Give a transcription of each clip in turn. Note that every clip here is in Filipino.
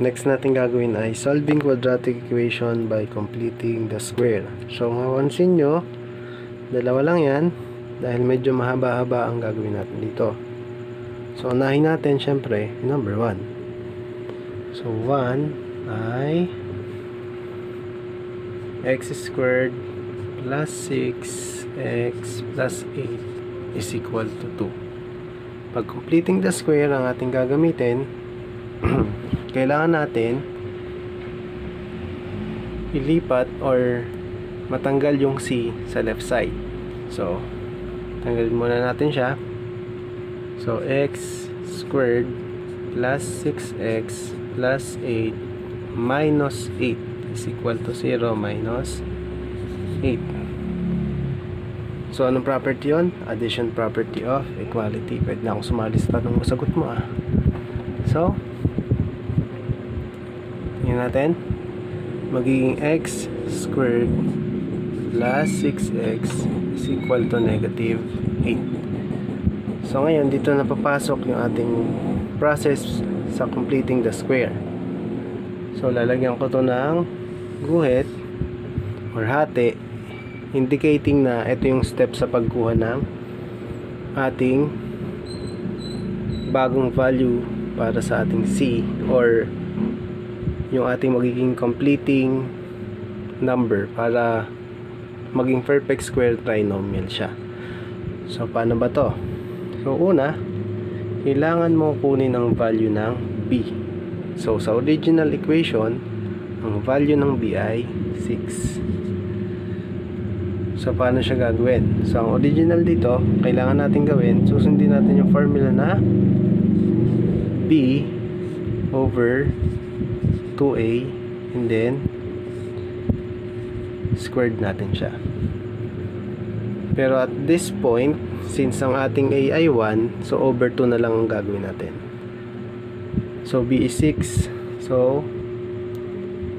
next natin gagawin ay solving quadratic equation by completing the square. So, mapansin nyo, dalawa lang yan dahil medyo mahaba-haba ang gagawin natin dito. So, unahin natin syempre number 1. So, 1 ay x squared plus 6x plus 8 is equal to 2. Pag completing the square ang ating gagamitin, kailangan natin ilipat or matanggal yung c sa left side. So, tanggalin muna natin siya. So, x squared plus 6x plus 8 minus 8 is equal to 0 minus 8. So, anong property yun? Addition property of equality. Pwede na akong sumali sa tanong mo, sagot mo ah. So, tingnan natin. Magiging x squared plus 6x is equal to negative 8. So, ngayon, dito na papasok yung ating process sa completing the square. So, lalagyan ko to ng guhit or hati, indicating na ito yung step sa pagkuha ng ating bagong value para sa ating c or yung ating magiging completing number para maging perfect square trinomial siya. So, paano ba to? So, una, kailangan mo kunin ang value ng b. So, sa original equation, ang value ng b ay 6. So, paano siya gagawin? So, ang original dito, kailangan natin gawin, susundin natin yung formula na b over 2a and then squared natin siya. Pero at this point, since ang ating a ay 1, so over 2 na lang ang gagawin natin. So, b is 6. So,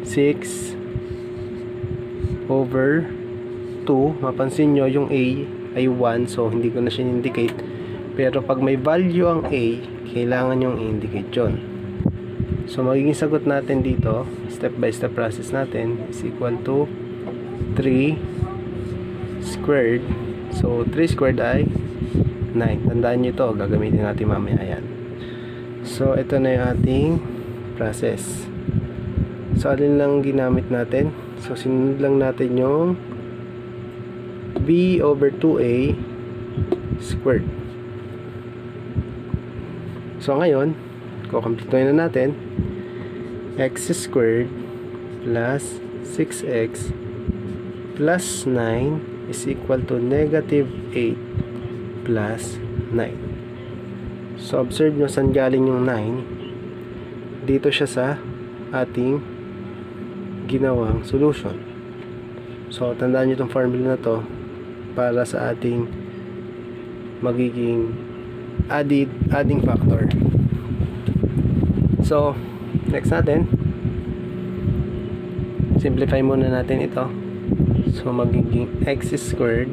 6 over 2. Mapansin nyo, yung a ay 1. So, hindi ko na siya indicate. Pero pag may value ang a, kailangan yung i-indicate yun. So, magiging sagot natin dito, step by step process natin, is equal to 3 squared. So, 3 squared ay 9. Tandaan nyo ito, gagamitin natin mamaya yan. So, ito na yung ating process. So, alin lang ginamit natin? So, sinunod lang natin yung b over 2a squared. So, ngayon, kukumplituhin na natin x squared plus 6x plus 9 is equal to negative 8 plus 9. So, observe nyo saan galing yung 9. Dito siya sa ating ginawang solution. So, tandaan nyo itong formula na to para sa ating magiging adding factor. So, next natin, simplify muna natin ito. So, magiging x squared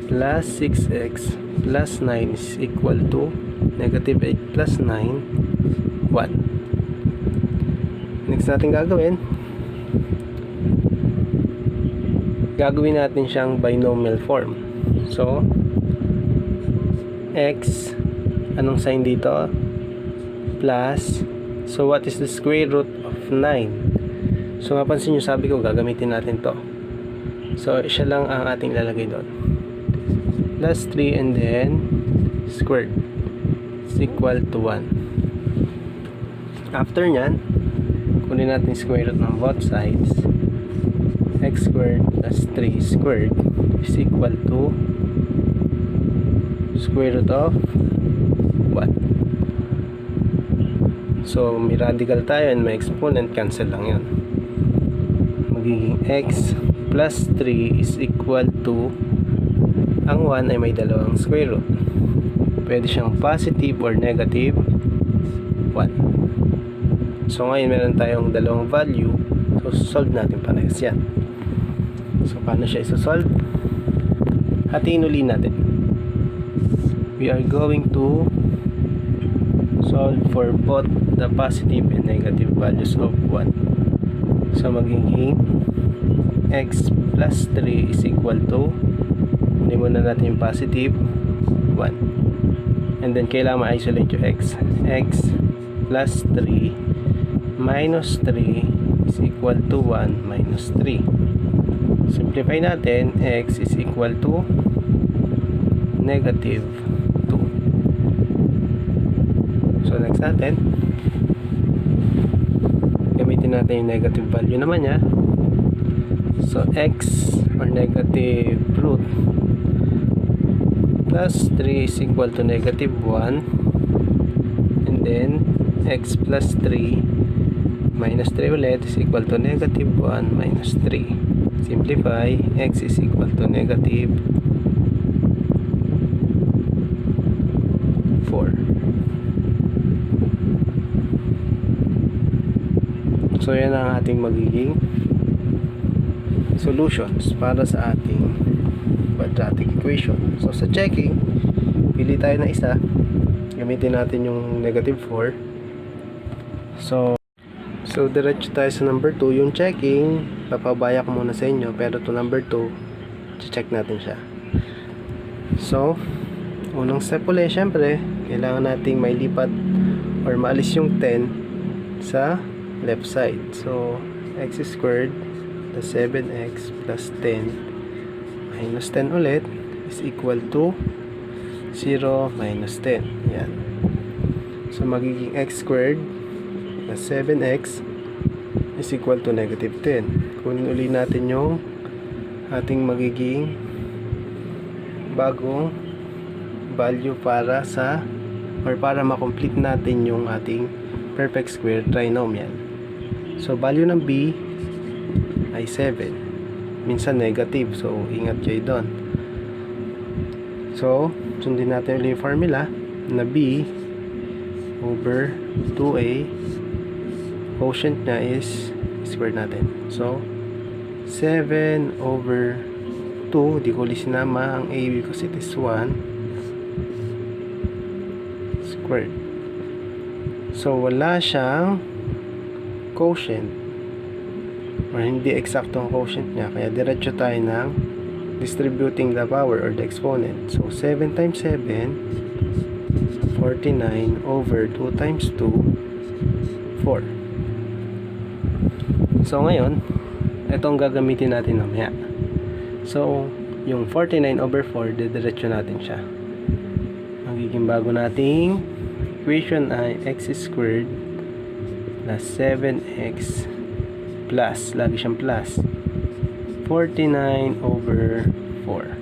plus 6x plus 9 is equal to negative 8 plus 9, 1. Next natin gagawin natin siyang binomial form. So, x, anong sign dito? Plus, so what is the square root of 9? So, mapansin nyo, sabi ko, gagamitin natin to. So, siya lang ang ating lalagay doon. Plus 3 and then squared is equal to 1. After nyan, kunin natin square root ng both sides. X squared plus 3 squared is equal to square root of 1. So, may radical tayo and may exponent, cancel lang yun. Magiging x plus 3 is equal to, ang 1 ay may dalawang square root. Pwede siyang positive or negative 1. So, ngayon meron tayong dalawang value. So, solve natin parehas yan. So, paano siya isosolve? Hatiin uli natin. We are going to solve for both the positive and negative values of 1. So magiging x plus 3 is equal to, hindi muna natin yung positive, 1. And then kailangan ma-isolate yung x. X plus 3 minus 3 is equal to 1 minus 3. Simplify natin, x is equal to negative 2. So next natin, gamitin natin yung negative value naman niya. So x or negative root plus 3 is equal to negative 1, and then x plus 3 minus 3 ulit is equal to negative 1 minus 3. Simplify, x is equal to negative 4. So yan ang ating magiging solutions para sa ating quadratic equation. So sa checking, pili tayo na isa, gamitin natin yung negative 4. So diretso tayo sa number 2. Yung checking, papabaya ko muna sa inyo, pero to number 2, check natin siya. So unang step ulit, syempre kailangan nating mailipat or maalis yung 10 sa left side. So x squared plus 7x plus 10 minus 10 ulit is equal to 0 minus 10. Yan. So magiging x squared plus 7x is equal to negative 10. Kunin uli natin yung ating magiging bagong value para sa or para makomplete natin yung ating perfect square trinomial. So value ng b ay 7. Minsan negative, so ingat kayo doon. So sundin natin ulit yung formula na b over 2a, quotient niya is square natin. So 7 over 2, di ko ulit sinama ang a because it is 1 squared. So wala siyang quotient or hindi eksaktong quotient niya, kaya diretso tayo ng distributing the power or the exponent. So 7 times 7, 49 over 2 times 2, 4. So ngayon, itong gagamitin natin mamaya. So yung 49 over 4, didiretso natin siya. Magiging bago nating equation ay x squared plus 7x plus, lagi siyang plus, 49 over 4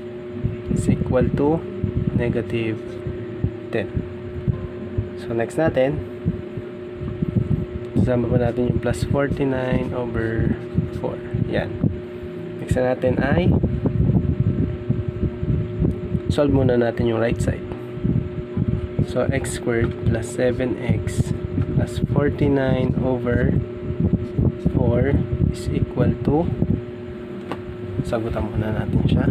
is equal to negative 10. So next natin, kasama pa natin yung plus 49 over 4. Yan. Next natin ay solve muna natin yung right side. So x squared plus 7x plus 49 over 4 is equal to, sagutan muna natin siya,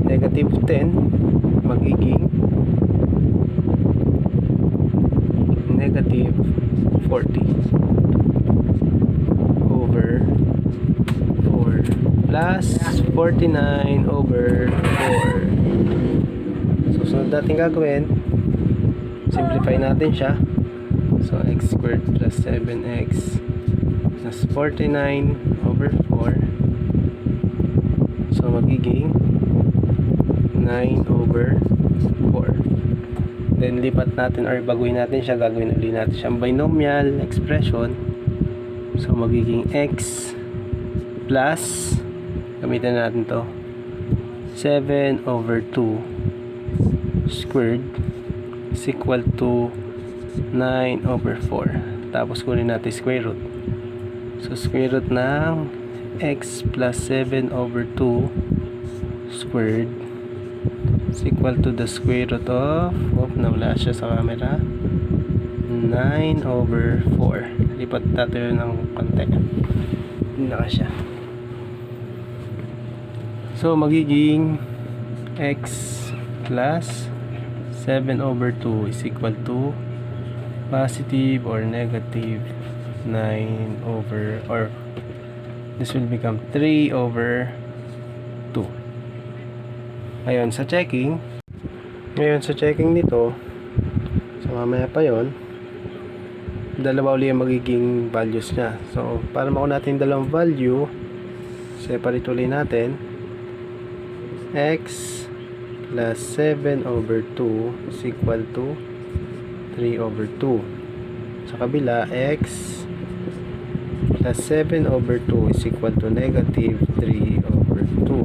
negative 10 magiging negative 40 over 4 plus 49 over 4. So sunod natin gagawin, simplify natin siya. So x squared plus 7x plus 49 over 4. So magiging 9 over 4. Then lipat natin or baguhin natin siya, gagawin ulit natin siyang binomial expression. So magiging x plus, gamitin natin to, 7 over 2 squared is equal to 9 over 4. Tapos kunin natin square root. So square root ng x plus 7 over 2 squared is equal to the square root of, nawala siya sa camera, 9 over 4. Lipat natin yun ng konti. Hindi na siya. So magiging x plus 7 over 2 is equal to positive or negative 9 over, or this will become 3 over 2. Ngayon sa checking nito, so mamaya pa yon, dalawa ulit yung magiging values nya. So para makuha natin dalawang value, separate ulit natin. X plus 7 over 2 is equal to 3 over 2. Sa kabila, X plus 7 over 2 is equal to negative 3 over 2.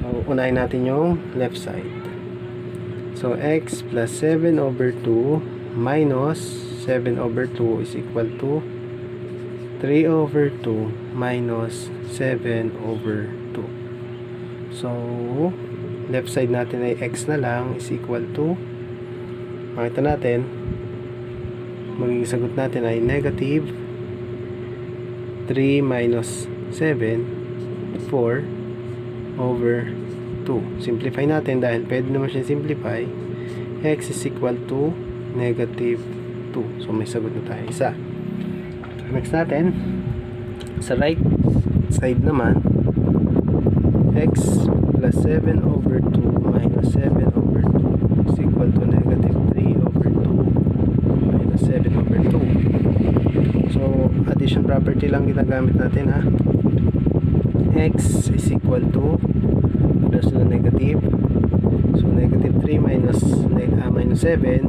So unahin natin yung left side. So X plus 7 over 2 minus 7 over 2 is equal to 3 over 2 minus 7 over 2. So left side natin ay X na lang is equal to, makita natin, magiging sagot natin ay negative 3 minus 7, 4 over 2. Simplify natin dahil pwede naman siya simplify. X is equal to negative 2. So may sagot na tayo, isa. Next natin, sa right side naman, X plus 7 over 2 minus 7 over 2 is equal to negative 3 over 2 minus 7 over 2. So addition property lang ginagamit natin, ha. X is equal to, plus na negative, so negative 3 minus 7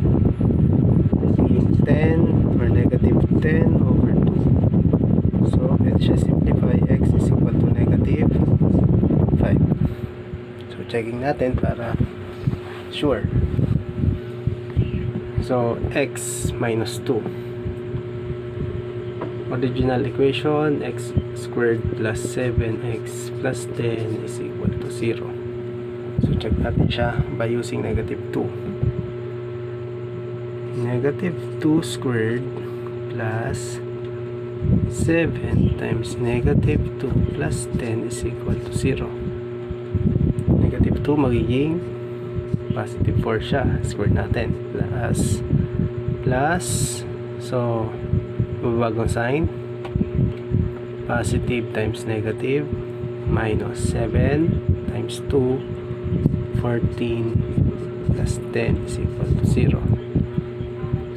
magiging 10 or negative 10 over 2. So pwede siya simplify. X is equal to negative 5. So checking natin para sure. So X minus 2, original equation, x squared plus 7x plus 10 is equal to 0. So check natin siya by using negative 2. Negative 2 squared plus 7 times negative 2 plus 10 is equal to 0. Negative 2 magiging positive 4 siya. Squared natin. Plus, so bagong sign, positive times negative, minus 7 times 2, 14 plus 10 is equal to 0.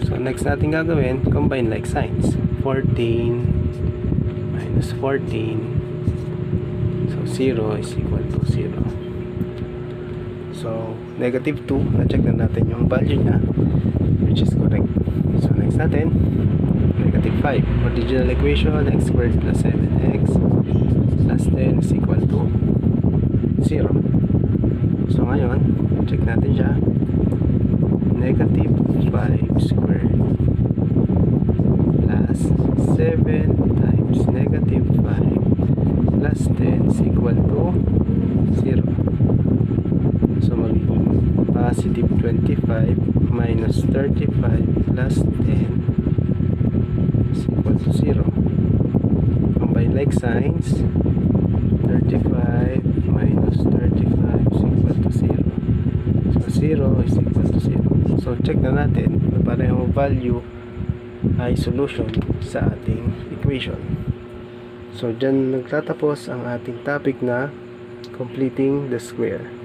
So next natin gagawin, combine like signs. 14 minus 14, so 0 is equal to 0. So negative 2, na-check na natin yung value nya, which is correct. So next natin, negative 5, original equation, x squared plus 7x plus 10 is equal to 0. So ngayon, check natin siya. Negative 5 squared plus 7 times negative 5 plus 10 is equal to 0. So magiging positive 25 minus 35 plus 10 is equal to 0. Combine like signs, 35 minus 35 is equal to 0. So 0 is equal to 0. So check na natin na parehong value ay solution sa ating equation. So dyan nagtatapos ang ating topic na completing the square.